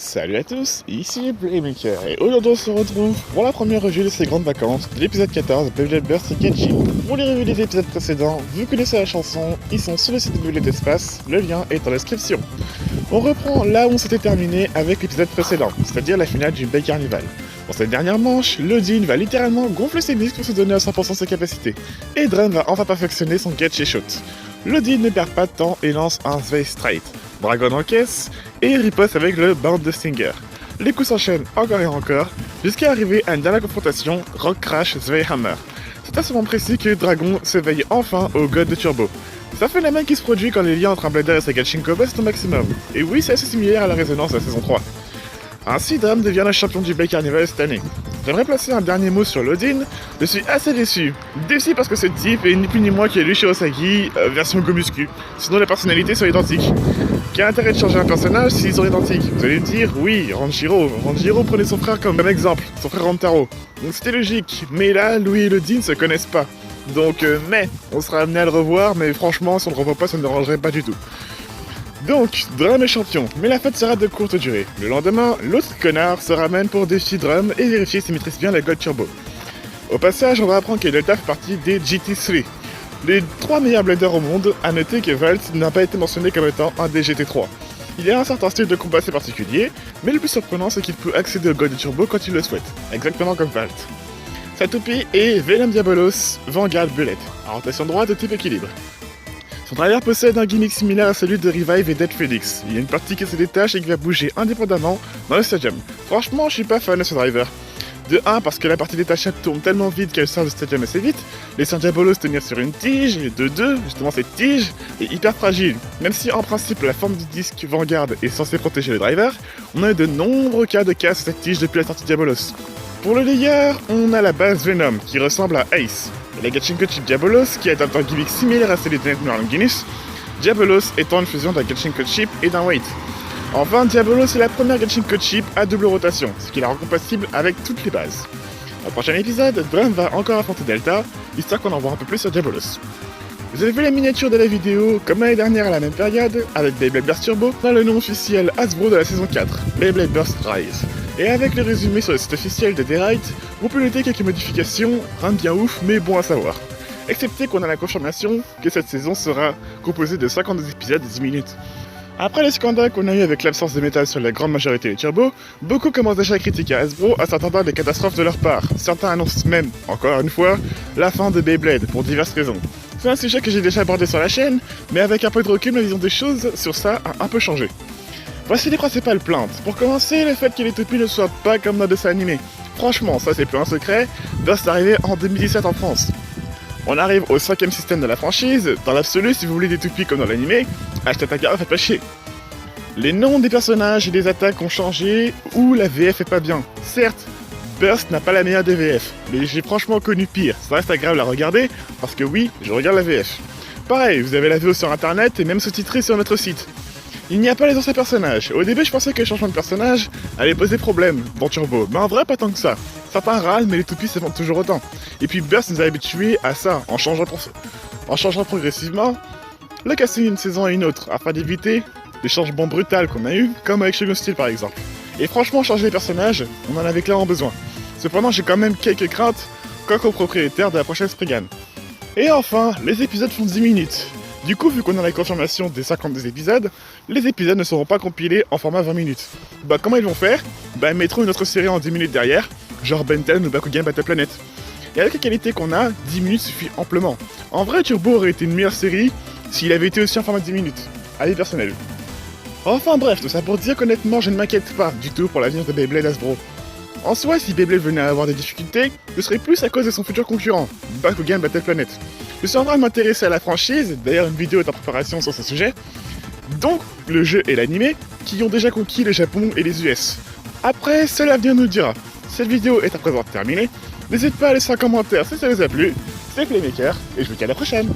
Salut à tous, ici Playmaker et aujourd'hui on se retrouve pour la première revue de ces grandes vacances de l'épisode 14 de Beyblade Burst et Kenshi. Pour les revues des épisodes précédents, vous connaissez la chanson, ils sont sur le site de Beyblade Espace, le lien est en description. On reprend là où on s'était terminé avec l'épisode précédent, c'est-à-dire la finale du Bay Carnival. Dans cette dernière manche, Lodin va littéralement gonfler ses disques pour se donner à 100% ses capacités, et Drum va enfin perfectionner son Getche Shot. Lodin ne perd pas de temps et lance un Zwei Straight. Dragon encaisse et riposte avec le Bound de Stinger. Les coups s'enchaînent encore et encore, jusqu'à arriver à une dernière confrontation, Rock Crash Zweihammer. C'est à ce moment précis que Dragon s'éveille enfin au God de Turbo. C'est un phénomène qui se produit quand les liens entre un blader et sa Gachinko baissent au maximum. Et oui, c'est assez similaire à la résonance de la saison 3. Ainsi, Drum devient le champion du Bay Carnival cette année. J'aimerais placer un dernier mot sur Lodin. Je suis assez déçu. Déçu parce que ce type est ni plus ni moins que lui Shirosagi, version Gomusku. Sinon les personnalités sont identiques. Quel intérêt de changer un personnage s'ils sont identiques? Vous allez me dire, oui, Ranjiro prenait son frère comme exemple, son frère Rantaro. Donc c'était logique, mais là, Louis et Lodin se connaissent pas. Donc, mais, on sera amené à le revoir, mais franchement, si on le revoit pas, ça ne me dérangerait pas du tout. Donc, Drum est champion, mais la fête sera de courte durée. Le lendemain, l'autre connard se ramène pour défier Drum et vérifier s'il maîtrise bien la God Turbo. Au passage, on va apprendre que Delta fait partie des GT3. Les 3 meilleurs bladers au monde, à noter que Valt n'a pas été mentionné comme étant un des GT3. Il a un certain style de combat assez particulier, mais le plus surprenant c'est qu'il peut accéder au God Turbo quand il le souhaite, exactement comme Valt. Sa toupie est Venom Diabolos Vanguard Bullet, en rotation droite de type équilibre. Son driver possède un gimmick similaire à celui de Revive et Dead Phoenix. Il y a une partie qui se détache et qui va bouger indépendamment dans le stadium. Franchement, je suis pas fan de ce driver. De 1 parce que la partie détachable tourne tellement vite qu'elle sort du stadium assez vite, laissant Diabolos tenir sur une tige, et de 2, justement cette tige est hyper fragile. Même si en principe la forme du disque Vanguard est censée protéger le driver, on a eu de nombreux cas de casse de cette tige depuis la sortie de Diabolos. Pour le layer, on a la base Venom qui ressemble à Ace, et la Gachinko Chip Diabolos qui est un gimmick similaire à celui de Nightmare Longinus, Diabolos étant une fusion d'un Gachinko Chip et d'un Weight. Enfin, Diabolos est la première Gachinko Chip à double rotation, ce qui la rend compatible avec toutes les bases. Dans le prochain épisode, Drum va encore affronter Delta, histoire qu'on en voit un peu plus sur Diabolos. Vous avez vu la miniature de la vidéo, comme l'année dernière à la même période, avec Beyblade Burst Turbo, dans le nom officiel Hasbro de la saison 4, Beyblade Burst Rise. Et avec le résumé sur le site officiel de D-Rite, on peut noter quelques modifications, rien de bien ouf, mais bon à savoir. Excepté qu'on a la confirmation que cette saison sera composée de 52 épisodes de 10 minutes. Après les scandales qu'on a eu avec l'absence de métal sur la grande majorité des turbos, beaucoup commencent déjà à critiquer Hasbro à s'attendre à des catastrophes de leur part. Certains annoncent même, encore une fois, la fin de Beyblade pour diverses raisons. C'est un sujet que j'ai déjà abordé sur la chaîne, mais avec un peu de recul, ma vision des choses sur ça a un peu changé. Voici les principales plaintes. Pour commencer, le fait que les toupies ne soient pas comme dans le dessin animé. Franchement, ça c'est plus un secret, Burst est arrivé en 2017 en France. On arrive au 5ème système de la franchise, dans l'absolu, si vous voulez des toupies comme dans l'animé, achetez ta carte, faites pas chier. Les noms des personnages et des attaques ont changé, ou la VF est pas bien. Certes, Burst n'a pas la meilleure des VF, mais j'ai franchement connu pire, ça reste agréable à regarder, parce que oui, je regarde la VF. Pareil, vous avez la VO sur internet et même sous-titré sur notre site. Il n'y a pas les anciens personnages. Au début, je pensais que le changement de personnage allait poser problème dans Turbo, mais en vrai, pas tant que ça. Certains râlent, mais les toupies se vendent toujours autant. Et puis Burst nous a habitués à ça, en changeant progressivement le casting d'une saison à une autre, afin d'éviter les changements brutaux qu'on a eu, comme avec Shogun Steel par exemple. Et franchement, changer les personnages, on en avait clairement besoin. Cependant, j'ai quand même quelques craintes quant au propriétaire de la prochaine Spriggan. Et enfin, les épisodes font 10 minutes. Du coup, vu qu'on a la confirmation des 52 épisodes, les épisodes ne seront pas compilés en format 20 minutes. Bah comment ils vont faire? Bah ils mettront une autre série en 10 minutes derrière, genre Ben 10 ou Bakugan Battle Planet. Et avec la qualité qu'on a, 10 minutes suffit amplement. En vrai, Turbo aurait été une meilleure série s'il avait été aussi en format 10 minutes. Avis personnel. Enfin bref, tout ça pour dire qu'honnêtement, je ne m'inquiète pas du tout pour l'avenir de Beyblade Hasbro. En soi, si Beyblade venait à avoir des difficultés, ce serait plus à cause de son futur concurrent, Bakugan Battle Planet. Je suis en train de m'intéresser à la franchise, d'ailleurs une vidéo est en préparation sur ce sujet, donc le jeu et l'animé, qui ont déjà conquis le Japon et les US. Après, seul l'avenir nous le dira. Cette vidéo est à présent terminée, n'hésite pas à laisser un commentaire si ça vous a plu, c'est Playmaker, et je vous dis à la prochaine.